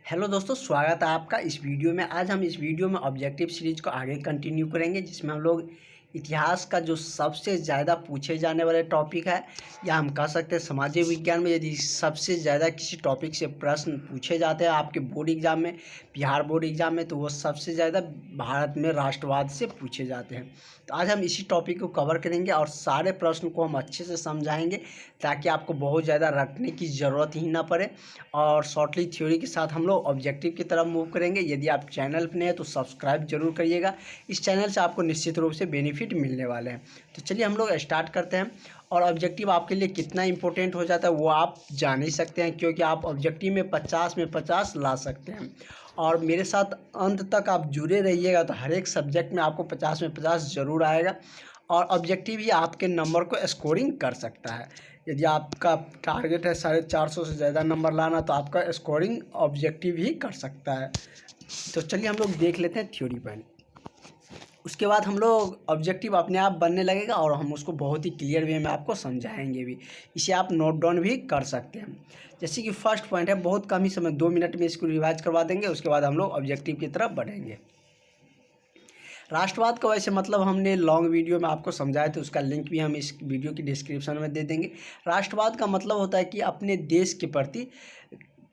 Hello दोस्तों, स्वागत है आपका इस वीडियो में। आज हम इस वीडियो में ऑब्जेक्टिव सीरीज को आगे कंटिन्यू करेंगे, जिसमें हम लोग इतिहास का जो सबसे ज़्यादा पूछे जाने वाले टॉपिक है, या हम कह सकते हैं सामाजिक विज्ञान में यदि सबसे ज़्यादा किसी टॉपिक से प्रश्न पूछे जाते हैं आपके बोर्ड एग्जाम में, बिहार बोर्ड एग्जाम में, तो वो सबसे ज़्यादा भारत में राष्ट्रवाद से पूछे जाते हैं। तो आज हम इसी टॉपिक को कवर करेंगे और सारे प्रश्न को हम अच्छे से समझाएंगे, ताकि आपको बहुत ज़्यादा रटने की ज़रूरत ही ना पड़े। और शॉर्टली थ्योरी के साथ हम लोग ऑब्जेक्टिव की तरफ मूव करेंगे। यदि आप चैनल पर नए हैं तो सब्सक्राइब जरूर करिएगा। इस चैनल से आपको निश्चित रूप से बेनिफिट मिलने वाले हैं। तो चलिए हम लोग स्टार्ट करते हैं। और ऑब्जेक्टिव आपके लिए कितना इंपॉर्टेंट हो जाता है वो आप जान ही सकते हैं, क्योंकि आप ऑब्जेक्टिव में 50 में 50 ला सकते हैं। और मेरे साथ अंत तक आप जुड़े रहिएगा, तो हर एक सब्जेक्ट में आपको 50 में 50 ज़रूर आएगा। और ऑब्जेक्टिव ही आपके नंबर को स्कोरिंग कर सकता है। यदि आपका टारगेट है 450 से ज़्यादा नंबर लाना, तो आपका स्कोरिंग ऑब्जेक्टिव ही कर सकता है। तो चलिए हम लोग देख लेते हैं थ्योरी पहले, उसके बाद हम लोग ऑब्जेक्टिव अपने आप बनने लगेगा और हम उसको बहुत ही क्लियर वे में आपको समझाएंगे भी। इसे आप नोट डाउन भी कर सकते हैं। जैसे कि फर्स्ट पॉइंट है, बहुत कम ही समय 2 मिनट में इसको रिवाइज करवा देंगे, उसके बाद हम लोग ऑब्जेक्टिव की तरफ बढ़ेंगे। राष्ट्रवाद का वैसे मतलब हमने लॉन्ग वीडियो में आपको समझाया था, उसका लिंक भी हम इस वीडियो की डिस्क्रिप्शन में दे देंगे। राष्ट्रवाद का मतलब होता है कि अपने देश के प्रति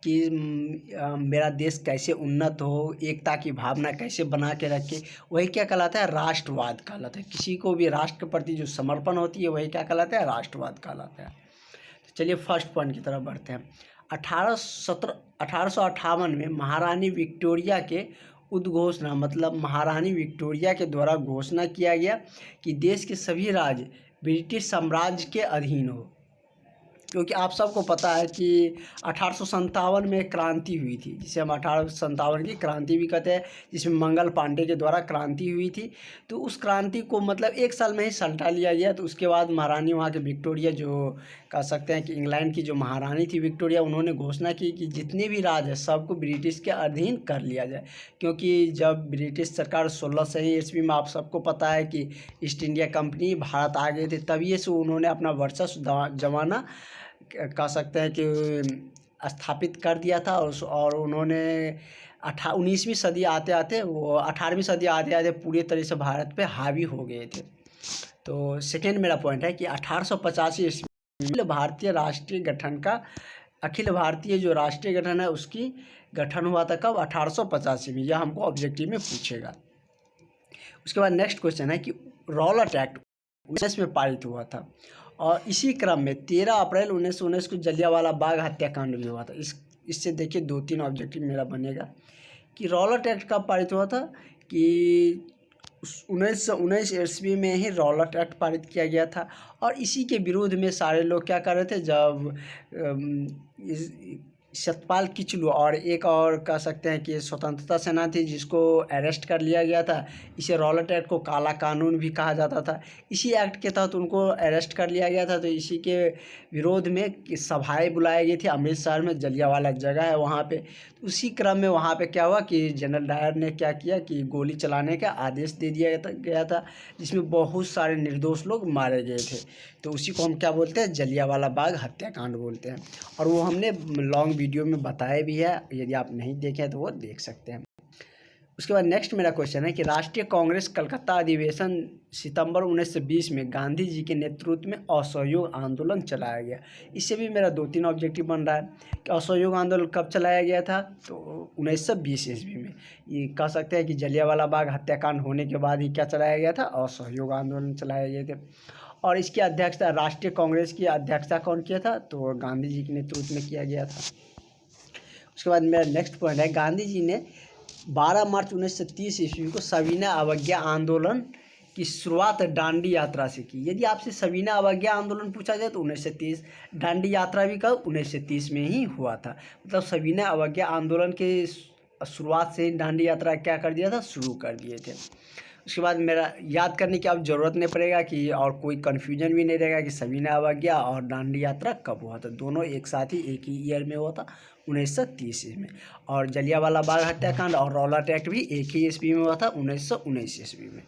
कि मेरा देश कैसे उन्नत हो, एकता की भावना कैसे बना के रखे, वही क्या कहलाता है, राष्ट्रवाद कहलाता है। किसी को भी राष्ट्र के प्रति जो समर्पण होती है वही क्या कहलाता है, राष्ट्रवाद कहलाता है। तो चलिए फर्स्ट पॉइंट की तरफ बढ़ते हैं। 1858 में महारानी विक्टोरिया के उद्घोषणा, मतलब महारानी विक्टोरिया के द्वारा घोषणा किया गया कि देश के सभी राज्य ब्रिटिश साम्राज्य के अधीन हो। क्योंकि आप सबको पता है कि 1857 में क्रांति हुई थी, जिसे हम 1857 की क्रांति भी कहते हैं, जिसमें मंगल पांडे के द्वारा क्रांति हुई थी। तो उस क्रांति को मतलब एक साल में ही सल्टा लिया गया। तो उसके बाद महारानी वहाँ के विक्टोरिया, जो कह सकते हैं कि इंग्लैंड की जो महारानी थी विक्टोरिया, उन्होंने घोषणा की कि जितने भी राज है सबको ब्रिटिश के अधीन कर लिया जाए। क्योंकि जब ब्रिटिश सरकार 1600 ईस्वी में, आप सबको पता है कि ईस्ट इंडिया कंपनी भारत आ गए थे, तभी से उन्होंने अपना वर्चस्व जमाना कह सकते हैं कि स्थापित कर दिया था। और उन्होंने 19वीं सदी आते आते, वो 18वीं सदी आते आते पूरी तरह से भारत पे हावी हो गए थे। तो सेकेंड मेरा पॉइंट है कि 1885 ईस्वी में भारतीय राष्ट्रीय गठन का, अखिल भारतीय जो राष्ट्रीय गठन है उसकी गठन हुआ था। कब? 1885 में। यह हमको ऑब्जेक्टिव में पूछेगा। उसके बाद नेक्स्ट क्वेश्चन है कि रॉलेट एक्ट 19 में पारित हुआ था, और इसी क्रम में 13 अप्रैल 1919 को जलियांवाला बाग हत्याकांड भी हुआ था। इससे देखिए 2-3 ऑब्जेक्टिव मेरा बनेगा कि रॉलेट एक्ट कब पारित हुआ था, कि 1919 ईस्वी में ही रॉलेट एक्ट पारित किया गया था। और इसी के विरोध में सारे लोग क्या कर रहे थे, जब सतपाल किचलू और एक और कह सकते हैं कि स्वतंत्रता सेना थी, जिसको अरेस्ट कर लिया गया था। इसे रॉलेट एक्ट को काला कानून भी कहा जाता था। इसी एक्ट के तहत उनको अरेस्ट कर लिया गया था। तो इसी के विरोध में सभाएं बुलाई गई थी अमृतसर में, जलियांवाला जगह है वहाँ पे। उसी क्रम में वहाँ पे क्या हुआ कि जनरल डायर ने क्या किया कि गोली चलाने का आदेश दे दिया गया था, जिसमें बहुत सारे निर्दोष लोग मारे गए थे। तो उसी को हम क्या बोलते हैं, जलियांवाला बाग हत्याकांड बोलते हैं। और वो हमने लॉन्ग वीडियो में बताया भी है, यदि आप नहीं देखें तो वो देख सकते हैं। उसके बाद नेक्स्ट मेरा क्वेश्चन है कि राष्ट्रीय कांग्रेस कलकत्ता अधिवेशन सितंबर 1920 में गांधी जी के नेतृत्व में असहयोग आंदोलन चलाया गया। इससे भी मेरा 2-3 ऑब्जेक्टिव बन रहा है कि असहयोग आंदोलन कब चलाया गया था, तो 1920 ईस्वी में। ये कह सकते हैं कि जलियांवाला बाग हत्याकांड होने के बाद ही क्या चलाया गया था, असहयोग आंदोलन चलाए गए थे। और इसकी अध्यक्षता, राष्ट्रीय कांग्रेस की अध्यक्षता कौन किया था, तो गांधी जी के नेतृत्व में किया गया था। उसके बाद मेरा नेक्स्ट पॉइंट है, गांधी जी ने 12 मार्च 1930 ईस्वी को सविनय अवज्ञा आंदोलन की शुरुआत दांडी यात्रा से की। यदि आपसे सविनय अवज्ञा आंदोलन पूछा जाए तो 1930, दांडी यात्रा भी कब, 1930 में ही हुआ था। मतलब सविनय अवज्ञा आंदोलन के शुरुआत से ही दांडी यात्रा क्या कर दिया था, शुरू कर दिए थे। उसके बाद मेरा याद करने की अब ज़रूरत नहीं पड़ेगा कि, और कोई कन्फ्यूजन भी नहीं रहेगा कि सविनय अवज्ञा और दांडी यात्रा कब हुआ था। दोनों एक साथ ही एक ही ईयर में हुआ था, 1930 में। और जलियांवाला बाग हत्याकांड और रॉलेट एक्ट भी एक ही ईस्वी में हुआ था, 1919 ईस्वी में।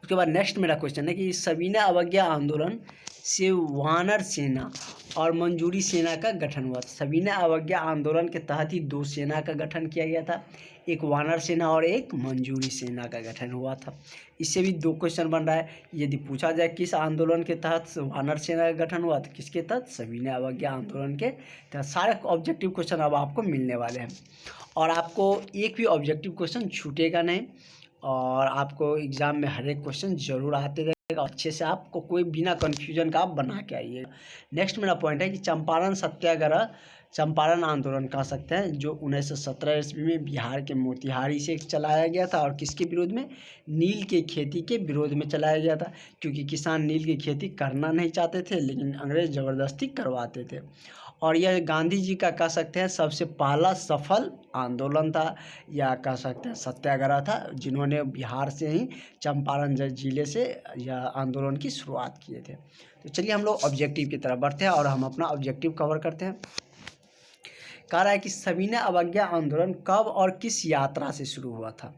उसके बाद नेक्स्ट मेरा क्वेश्चन है कि सविनय अवज्ञा आंदोलन से वानर सेना और मंजूरी सेना का गठन हुआ था। सविनय अवज्ञा आंदोलन के तहत ही दो सेना का गठन किया गया था, एक वानर सेना और एक मंजूरी सेना का गठन हुआ था। इससे भी दो क्वेश्चन बन रहा है। यदि पूछा जाए किस आंदोलन के तहत वानर सेना का गठन हुआ, तो किसके तहत? सविनय अवज्ञा आंदोलन के तहत। सारे ऑब्जेक्टिव क्वेश्चन अब आपको मिलने वाले हैं और आपको एक भी ऑब्जेक्टिव क्वेश्चन छूटेगा नहीं और आपको एग्ज़ाम में हर एक क्वेश्चन ज़रूर आते रहेगा। अच्छे से आपको कोई बिना कन्फ्यूजन का आप बना के आइए। नेक्स्ट मेरा पॉइंट है कि चंपारण सत्याग्रह, चंपारण आंदोलन कह सकते हैं, जो 1917 ईस्वी में बिहार के मोतिहारी से चलाया गया था और किसके विरोध में? नील के खेती के विरोध में चलाया गया था, क्योंकि किसान नील की खेती करना नहीं चाहते थे लेकिन अंग्रेज ज़बरदस्ती करवाते थे। और यह गांधी जी का कह सकते हैं सबसे पहला सफल आंदोलन था या कह सकते हैं सत्याग्रह था, जिन्होंने बिहार से ही चंपारण जिले से यह आंदोलन की शुरुआत किए थे। तो चलिए हम लोग ऑब्जेक्टिव की तरफ बढ़ते हैं और हम अपना ऑब्जेक्टिव कवर करते हैं। कह रहा है कि सविनय अवज्ञा आंदोलन कब और किस यात्रा से शुरू हुआ था?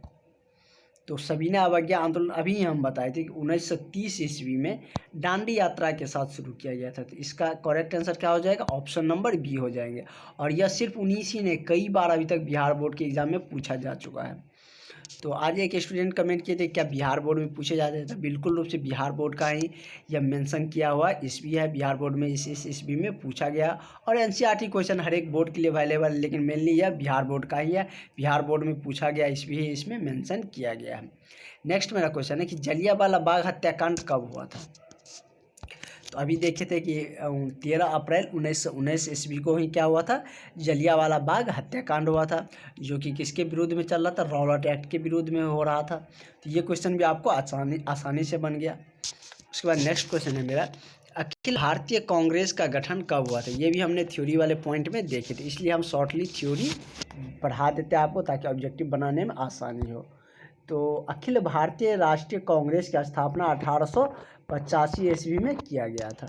तो सविनय अवज्ञा आंदोलन अभी हम बताए थे कि 1930 ईस्वी में डांडी यात्रा के साथ शुरू किया गया था। तो इसका करेक्ट आंसर क्या हो जाएगा? ऑप्शन नंबर बी हो जाएंगे। और यह सिर्फ 19 ही ने, कई बार अभी तक बिहार बोर्ड के एग्जाम में पूछा जा चुका है। तो आज एक स्टूडेंट कमेंट किए थे क्या बिहार बोर्ड में पूछे जाते हैं, तो बिल्कुल रूप से बिहार बोर्ड का ही यह मेंशन किया हुआ ईस्वी है। बिहार बोर्ड में इस ईस्वी में पूछा गया और एनसीईआरटी क्वेश्चन हर एक बोर्ड के लिए अवेलेबल है, लेकिन मेनली यह बिहार बोर्ड का ही है। बिहार बोर्ड में पूछा गया ईस्वी ही इसमें मेंशन किया गया है। नेक्स्ट मेरा क्वेश्चन है कि जलियांवाला बाग हत्याकांड कब हुआ था? तो अभी देखे थे कि 13 अप्रैल 1919 ईस्वी को ही क्या हुआ था? जलियांवाला बाग हत्याकांड हुआ था, जो कि किसके विरोध में चल रहा था? रॉलेट एक्ट के विरोध में हो रहा था। तो ये क्वेश्चन भी आपको आसानी से बन गया। उसके बाद नेक्स्ट क्वेश्चन है मेरा, अखिल भारतीय कांग्रेस का गठन कब हुआ था? ये भी हमने थ्योरी वाले पॉइंट में देखे थे, इसलिए हम शॉर्टली थ्योरी पढ़ा देते हैं आपको ताकि ऑब्जेक्टिव बनाने में आसानी हो। तो अखिल भारतीय राष्ट्रीय कांग्रेस की स्थापना 1885 ईस्वी में किया गया था।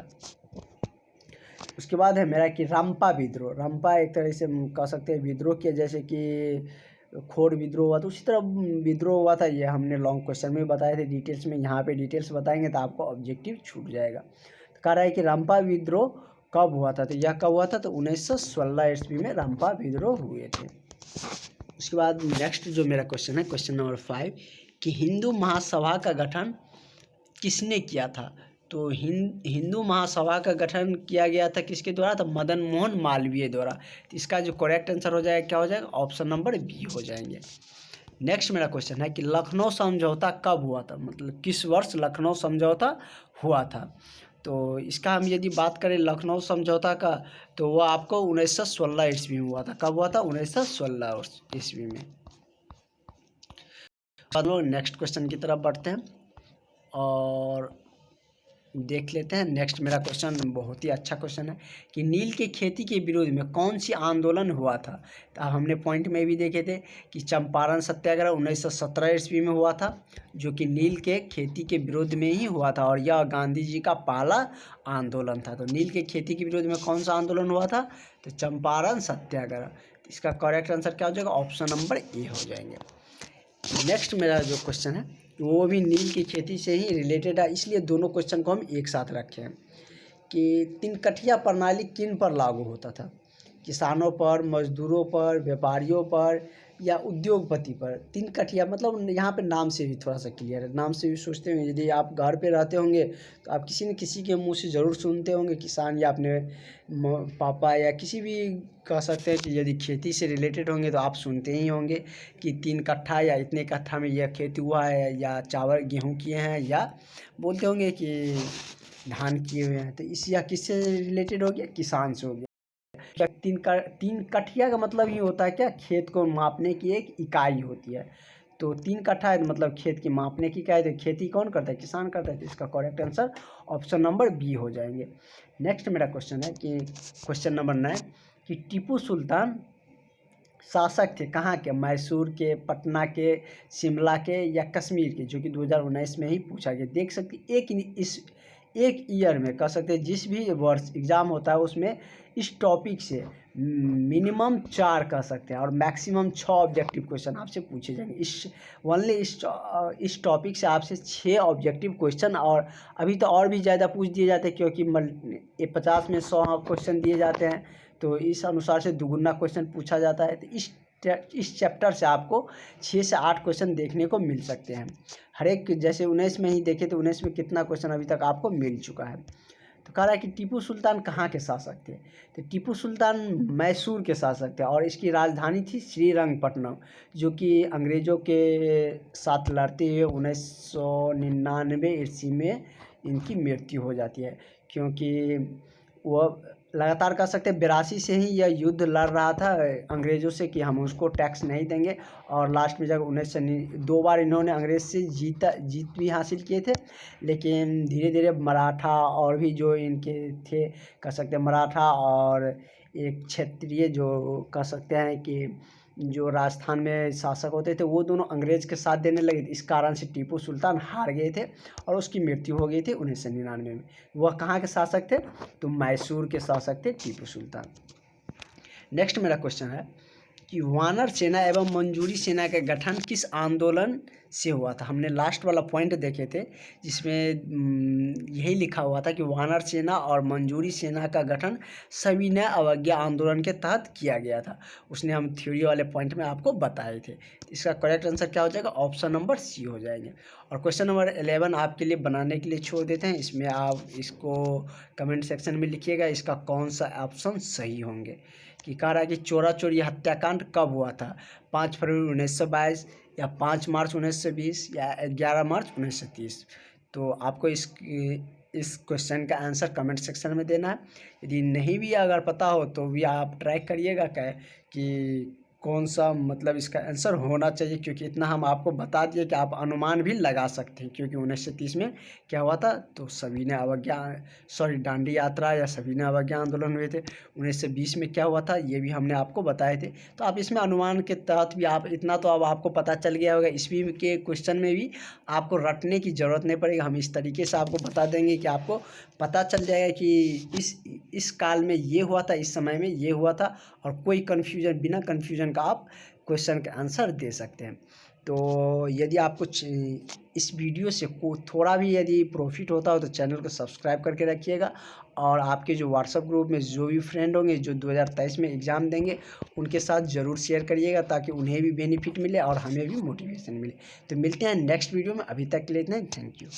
उसके बाद है मेरा कि रंपा विद्रोह, रंपा एक तरह से कह सकते हैं विद्रोह किया, जैसे कि खोड़ विद्रोह हुआ, तो उसी तरह विद्रोह हुआ था। ये हमने लॉन्ग क्वेश्चन में बताए थे डिटेल्स में, यहाँ पे डिटेल्स बताएंगे तो आपको ऑब्जेक्टिव छूट जाएगा। तो कह रहा है कि रंपा विद्रोह कब हुआ था? तो यह कब हुआ था? तो 1916 ईस्वी में रंपा विद्रोह हुए थे। उसके बाद नेक्स्ट जो मेरा क्वेश्चन है, क्वेश्चन नंबर 5, कि हिंदू महासभा का गठन किसने किया था? तो हिंदू महासभा का गठन किया गया था किसके द्वारा? तो मदन मोहन मालवीय द्वारा। तो इसका जो करेक्ट आंसर हो जाएगा क्या हो जाएगा? ऑप्शन नंबर बी हो जाएंगे। नेक्स्ट मेरा क्वेश्चन है कि लखनऊ समझौता कब हुआ था? मतलब किस वर्ष लखनऊ समझौता हुआ था? तो इसका हम यदि बात करें लखनऊ समझौता का, तो वह आपको 1916 ईस्वी में हुआ था। कब हुआ था? 1916 ईस्वी में। अब लोग नेक्स्ट क्वेश्चन की तरफ बढ़ते हैं और देख लेते हैं। नेक्स्ट मेरा क्वेश्चन बहुत ही अच्छा क्वेश्चन है कि नील के खेती के विरोध में कौन सी आंदोलन हुआ था? तो हमने पॉइंट में भी देखे थे कि चंपारण सत्याग्रह 1917 ईस्वी में हुआ था, जो कि नील के खेती के विरोध में ही हुआ था और यह गांधी जी का पहला आंदोलन था। तो नील के खेती के विरोध में कौन सा आंदोलन हुआ था? तो चंपारण सत्याग्रह। इसका करेक्ट आंसर क्या हो जाएगा? ऑप्शन नंबर ए हो जाएंगे। नेक्स्ट मेरा जो क्वेश्चन है वो भी नील की खेती से ही रिलेटेड है, इसलिए दोनों क्वेश्चन को हम एक साथ रखे हैं कि तिनकठिया प्रणाली किन पर लागू होता था? किसानों पर, मजदूरों पर, व्यापारियों पर या उद्योगपति पर? तिनकठिया मतलब यहाँ पे नाम से भी थोड़ा सा क्लियर है, नाम से भी सोचते होंगे। यदि आप घर पे रहते होंगे तो आप किसी न किसी के मुंह से ज़रूर सुनते होंगे, किसान या अपने पापा या किसी भी कह सकते हैं कि यदि खेती से रिलेटेड होंगे तो आप सुनते ही होंगे कि 3 कट्ठा या इतने कट्ठा में यह खेती हुआ है, या चावल गेहूँ किए हैं, या बोलते होंगे कि धान किए हुए हैं। तो इस या किससे रिलेटेड हो गया? किसान से हो गया। तीन कठिया का मतलब ये होता है क्या? खेत को मापने की एक इकाई होती है। तो 3 कट्ठा है मतलब खेत की मापने की इकाई। तो खेती कौन करता है? किसान करता है। तो इसका correct answer option number B हो जाएंगे। नेक्स्ट मेरा क्वेश्चन है कि क्वेश्चन नंबर 9 कि टीपू सुल्तान शासक थे कहाँ के? मैसूर के, पटना के, शिमला के या कश्मीर के? जो कि 2019 में ही पूछा गया। देख सकते एक ईयर में कह सकते हैं जिस भी वर्ष एग्ज़ाम होता है उसमें इस टॉपिक से मिनिमम 4 कह सकते हैं और मैक्सिमम 6 ऑब्जेक्टिव क्वेश्चन आपसे पूछे जाएंगे। इस टॉपिक से आपसे 6 ऑब्जेक्टिव क्वेश्चन, और अभी तो और भी ज़्यादा पूछ दिए जाते हैं क्योंकि 50 में 100 क्वेश्चन दिए जाते हैं, तो इस अनुसार से दुगुना क्वेश्चन पूछा जाता है। तो इस चैप्टर से आपको 6 से 8 क्वेश्चन देखने को मिल सकते हैं। हर एक, जैसे 19 में ही देखें तो 19 में कितना क्वेश्चन अभी तक आपको मिल चुका है। तो कह रहा है कि टीपू सुल्तान कहाँ के शासक थे, तो टीपू सुल्तान मैसूर के शासक थे और इसकी राजधानी थी श्रीरंगपट्टनम, जो कि अंग्रेज़ों के साथ लड़ते हुए 1999 ईस्वी में इनकी मृत्यु हो जाती है, क्योंकि वह लगातार कह सकते हैं 82 से ही यह युद्ध लड़ रहा था अंग्रेज़ों से कि हम उसको टैक्स नहीं देंगे, और लास्ट में जब 2 बार इन्होंने अंग्रेज़ से जीत भी हासिल किए थे, लेकिन धीरे धीरे मराठा और भी जो इनके थे कह सकते हैं मराठा और एक क्षेत्रीय जो कह सकते हैं कि जो राजस्थान में शासक होते थे वो दोनों अंग्रेज़ के साथ देने लगे थे। इस कारण से टीपू सुल्तान हार गए थे और उसकी मृत्यु हो गई थी 1999 में। वह कहाँ के शासक थे, तो मैसूर के शासक थे टीपू सुल्तान। नेक्स्ट मेरा क्वेश्चन है कि वानर सेना एवं मंजूरी सेना का गठन किस आंदोलन से हुआ था। हमने लास्ट वाला पॉइंट देखे थे जिसमें यही लिखा हुआ था कि वानर सेना और मंजूरी सेना का गठन सविनय अवज्ञा आंदोलन के तहत किया गया था। उसने हम थ्योरी वाले पॉइंट में आपको बताए थे। इसका करेक्ट आंसर क्या हो जाएगा, ऑप्शन नंबर सी हो जाएंगे। और क्वेश्चन नंबर 11 आपके लिए बनाने के लिए छोड़ देते हैं। इसमें आप इसको कमेंट सेक्शन में लिखिएगा इसका कौन सा ऑप्शन सही होंगे। कि कह रहा है कि चोरा चोरी हत्याकांड कब हुआ था, 5 फरवरी 1922 या 5 मार्च 1920 या 11 मार्च 1930। तो आपको इस क्वेश्चन का आंसर कमेंट सेक्शन में देना है। यदि नहीं भी अगर पता हो तो भी आप ट्राई करिएगा क्या कि कौन सा मतलब इसका आंसर होना चाहिए, क्योंकि इतना हम आपको बता दिए कि आप अनुमान भी लगा सकते हैं। क्योंकि 1930 में क्या हुआ था, तो सविनय अवज्ञा दांडी यात्रा या सविनय अवज्ञा आंदोलन हुए थे। 1920 में क्या हुआ था ये भी हमने आपको बताए थे। तो आप इसमें अनुमान के तहत भी आप इतना तो अब आपको पता चल गया होगा। ईस्वी के क्वेश्चन में भी आपको रटने की ज़रूरत नहीं पड़ेगी, हम इस तरीके से आपको बता देंगे कि आपको पता चल जाएगा कि इस काल में ये हुआ था, इस समय में ये हुआ था, और कोई कन्फ्यूजन, बिना कन्फ्यूजन का आप क्वेश्चन का आंसर दे सकते हैं। तो यदि आपको इस वीडियो से थोड़ा भी यदि प्रॉफिट होता हो तो चैनल को सब्सक्राइब करके रखिएगा, और आपके जो व्हाट्सएप ग्रुप में जो भी फ्रेंड होंगे जो 2023 में एग्ज़ाम देंगे उनके साथ ज़रूर शेयर करिएगा, ताकि उन्हें भी बेनिफिट मिले और हमें भी मोटिवेशन मिले। तो मिलते हैं नेक्स्ट वीडियो में, अभी तक के लिए इतना ही, थैंक यू।